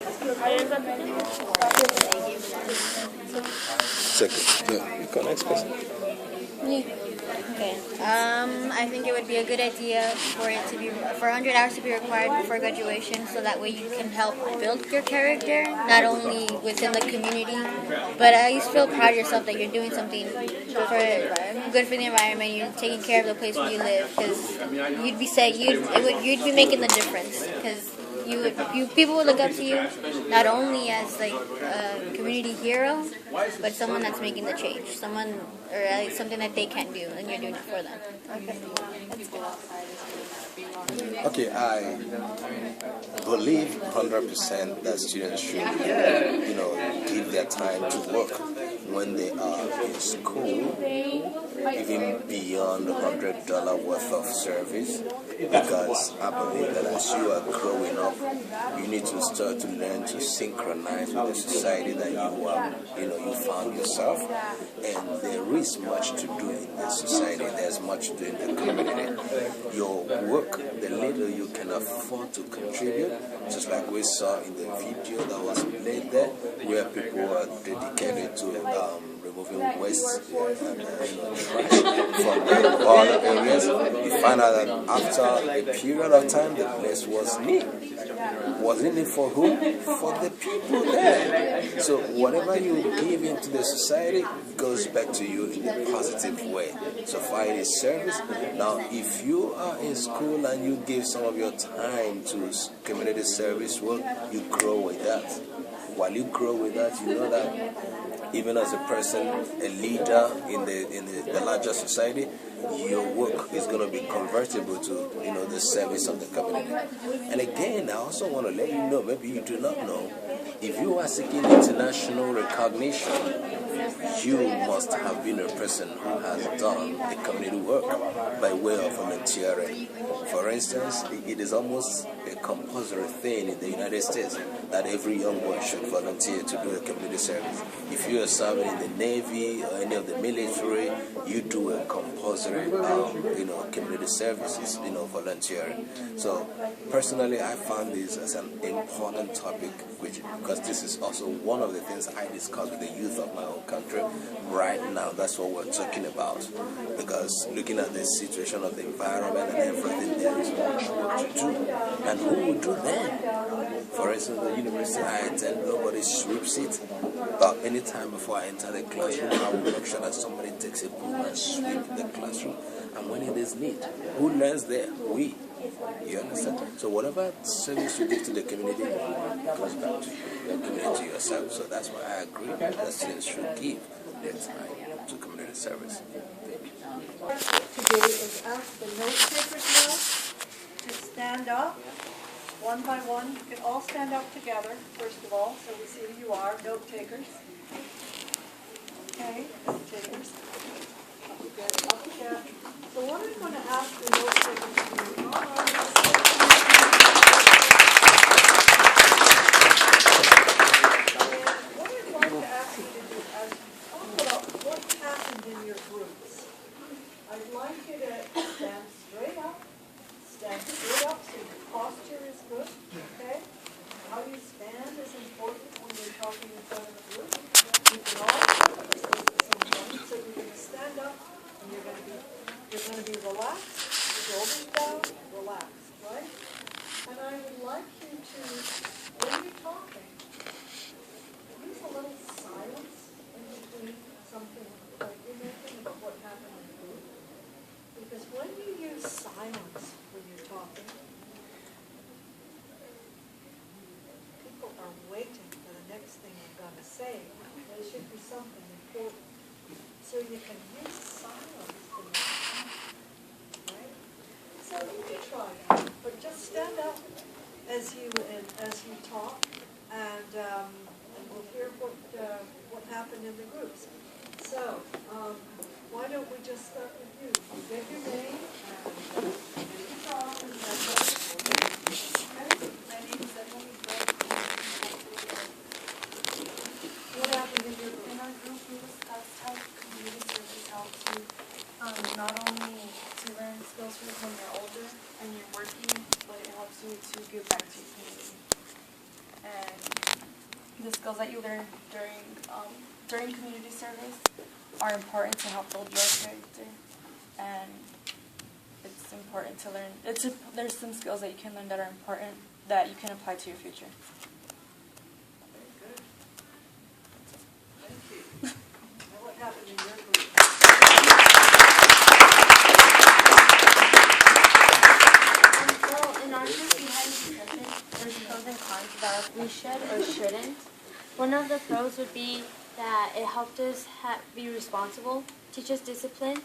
Second, the next person. Yeah. Okay. I think it would be a good idea for it to be for 100 hours to be required before graduation, so that way you can help build your character, not only within the community, but you feel proud of yourself that you're doing something good for the environment. You're taking care of the place where you live, because you'd be say you'd be making the difference, because you people would look up to you not only as like a community hero, but someone that's making the change, someone or something that they can't do, and you're doing it for them. Okay, I believe 100% that students should, give their time to work when they are in school, even beyond $100 worth of service, because I believe that as you are growing up, you need to start to learn to synchronize with the society that you found yourself, and there is much to do in the society. There's much to do in the community. Your work, the little you can afford to contribute, just like we saw in the video that was played there, where people are dedicated to removing waste and trash from the other areas. You find out that after a period of time, the place was neat. Wasn't it for who? For the people there. So whatever you give into the society goes back to you in a positive way. So far it is service. Now, if you are in school and you give some of your time to community service work, you grow with that. While you grow with that, you know that even as a person, a leader in the larger society, your work is going to be convertible to the service of the community. And again, I also want to let you know, maybe you do not know, if you are seeking international recognition, you must have been a person who has done a community work by way of volunteering. For instance, it is almost a compulsory thing in the United States that every young boy should volunteer to do a community service. If you are serving in the Navy or any of the military, you do a compulsory, community services, volunteering. So personally, I found this as an important topic, because this is also one of the things I discuss with the youth of my own country right now. That's what we're talking about, because looking at the situation of the environment and everything, there is much work to do. And who will do that? For instance, the university I attend, nobody sweeps it. But any time before I enter the classroom, I will make sure that somebody takes a broom and sweep the classroom. And when it is neat, who learns there? We. You understand? So whatever service you give to the community goes back to you, the community yourself. So that's why I agree that students should give their time to community service. Thank you. Today is ask the note takers now to stand up one by one. You can all stand up together, first of all, so we see who you are, note takers. Okay, note takers. Up again. So what I'm going to ask the note takers to do, what I'm going to ask you to do as you talk about what happened in your groups, I'd like you to stand straight up so your posture is good, okay? How you stand is important when you're talking in front of a group. You can all so you're going to stand up and you're going to be relaxed, shoulders down, relaxed, right? And I would like you to, when you're talking, use a little silence in between something like you're thinking about what happened in the group. Because when you use silence when you're talking, people are waiting for the next thing you're going to say. There should be something important. So you can use silence to make it happen. Right? So you can try that. But just stand up as you talk, and we'll hear what happened in the groups. So, why don't we just start with you? You get your name, and you talk, and that's it. Okay? My name is Emily Brett. What happened in your group? In our group, we discussed how community service helps you not only to learn skills for when you're older and you're working, but it helps you to give back to your community. And the skills that you learn during community service are important to help build your character, and it's important to learn. There's some skills that you can learn that are important that you can apply to your future. Very good. Thank you. Now what happened in your group? Well, in our group, we had a discussion. There's pros and cons about if we should or shouldn't. One of the pros would be that it helped us be responsible, teach us discipline,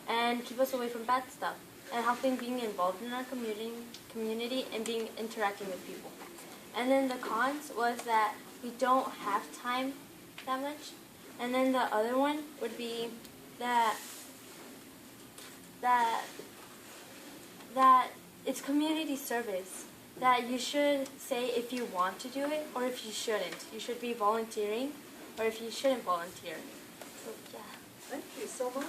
and keep us away from bad stuff, and helping being involved in our community and being interacting with people. And then the cons was that we don't have time that much. And then the other one would be that it's community service. That you should say if you want to do it or if you shouldn't. You should be volunteering or if you shouldn't volunteer. So, yeah. Thank you so much.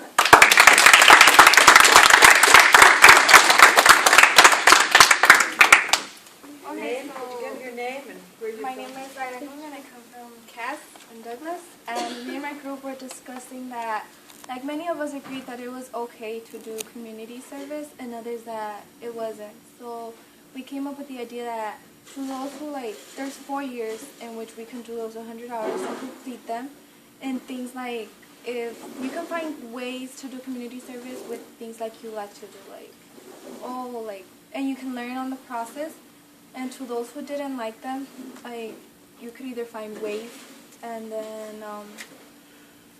Okay, Give your name and where you're my from. name is Ida Hung and I come from Cass and Douglas. And me and my group were discussing that, like, many of us agreed that it was okay to do community service and others that it wasn't. So we came up with the idea that to those who, like, there's 4 years in which we can do those 100 hours and complete them. And things like, if you can find ways to do community service with things like you like to do, and you can learn on the process. And to those who didn't like them, you could either find ways, and then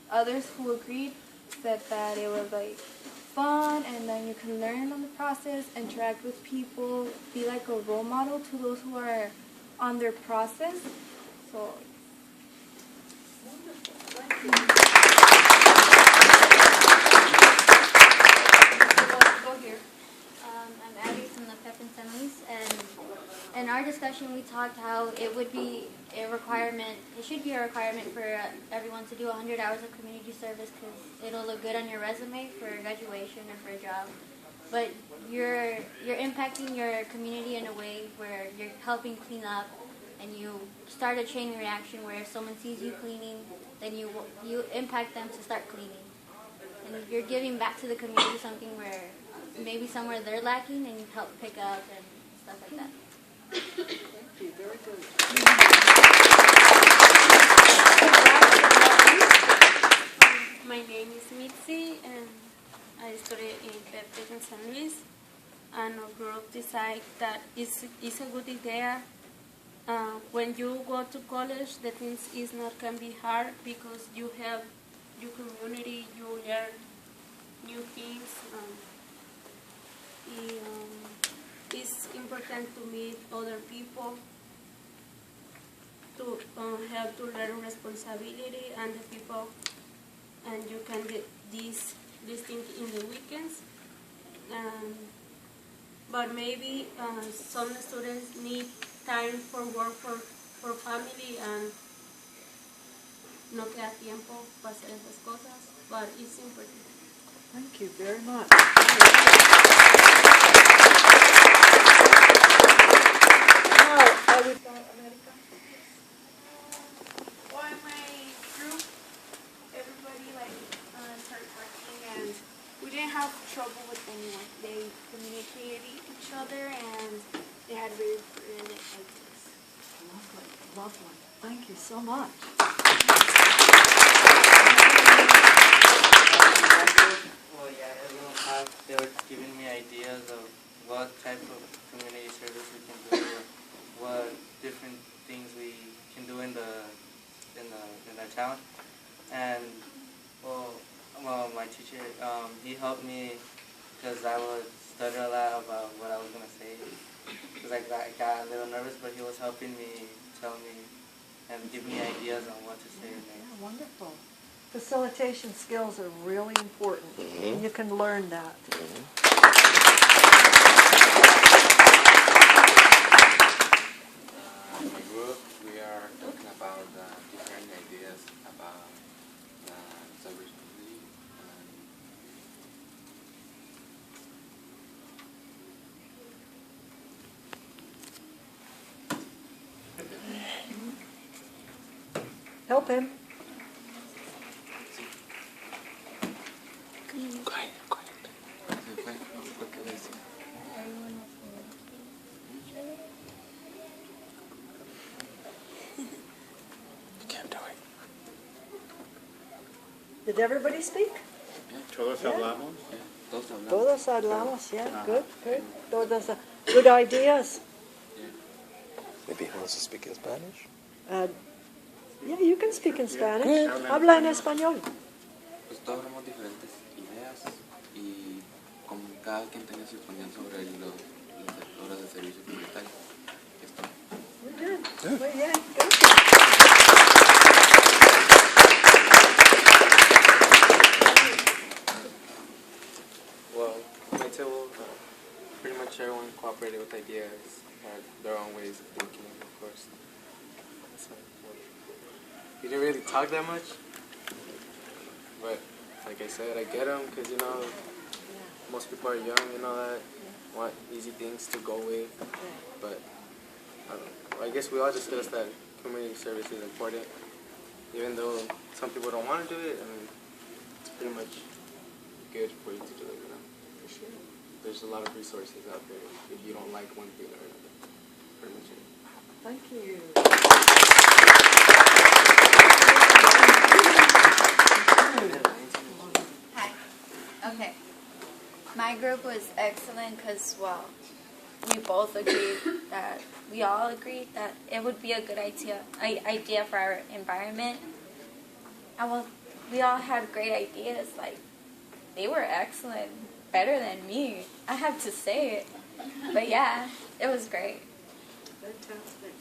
others who agreed said that it was like fun, and then you can learn on the process, interact with people, be like a role model to those who are on their process. So. Thank you. Go here. I'm Abby from the Pep and Semis, and in our discussion we talked how it would be a requirement, it should be a requirement for everyone to do 100 hours of community service because it'll look good on your resume for graduation or for a job. But you're impacting your community in a way where you're helping clean up, and you start a chain reaction where if someone sees you cleaning, then you impact them to start cleaning. And you're giving back to the community something where maybe somewhere they're lacking and you help pick up and stuff like that. Thank you. Very good. My name is Mitzi, and I study in Pep in San Luis. And our group decided that it's a good idea. When you go to college, the things can be hard because you have your community, you learn new things. It's important to meet other people, to have to learn responsibility and the people, and you can get these things in the weekends. But maybe some students need time for work, for family, and no queda tiempo para hacer esas cosas, but it's important. Thank you very much. Now, I would America. Well, in my group, everybody started talking, and we didn't have trouble with anyone. They communicated each other, and they had really brilliant ideas. Lovely, lovely. Thank you so much. Well, yeah, they were giving me ideas of what type of community service we can do, what different things we can do in the town. And well, my teacher, he helped me because I would stutter a lot about what I was gonna say. Because I got a little nervous, but he was helping me, tell me, and give me ideas on what to say next. Yeah, wonderful. Facilitation skills are really important, and you can learn that. In my group, we are talking about different ideas about the cybersecurity. Pam. Se fue, ¿por qué le decía? You can't do it. Did everybody speak? Todos hablamos. Todos hablamos. Todos hablamos, yeah, good, good. Todos, good ideas. Maybe he wants to speak in Spanish? Yeah, you can speak in Spanish. Habla en español. Pues todos hablamos diferentes ideas y como cada quien tenía su opinión sobre las horas de servicio comunitario. Esto. Muy bien, muy bien, good. Well, my table, pretty much everyone cooperated with ideas, had their own ways of thinking, of course. So, we didn't really talk that much, but like I said, I get them because, you know, most people are young and all that, want easy things to go with, but I don't know. I guess we all discussed that community service is important, even though some people don't want to do it. I mean, it's pretty much good for you to do it, you know. For sure. There's a lot of resources out there if you don't like one thing or another. Pretty much it. Thank you. Hi. Okay. My group was excellent because, well, we both agreed that we all agreed that it would be a good idea for our environment. And well, we all had great ideas. Like, they were excellent, better than me. I have to say it. But yeah, it was great. Fantastic.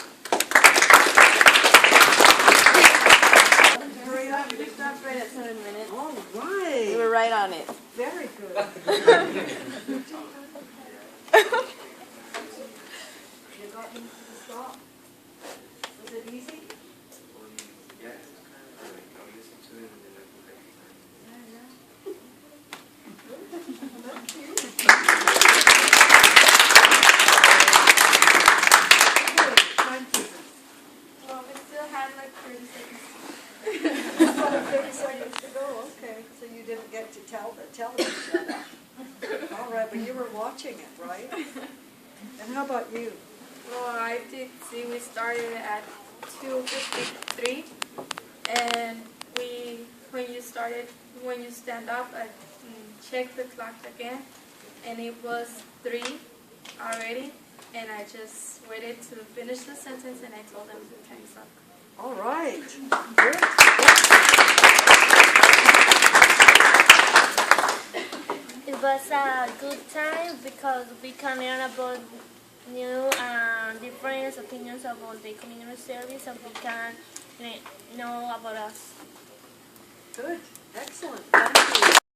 Hurry up. We stopped right at 7 minutes. All We right. were right on it. Very good. You got me to stop? Was it easy? Yeah, it's kind of like I'll listen to it and then I can Well, we still had like 30 seconds. 30 seconds to go, okay. So you didn't get to tell each other. All right, but you were watching it, right? And how about you? Well, I did see we started at 2:53, and when you stand up, I checked the clock again, and it was 3 already, and I just waited to finish the sentence, and I told them the time's up. All right. Good. It was a good time because we can learn about new different opinions about the community service, and we can know about us. Good. Excellent. Thank you.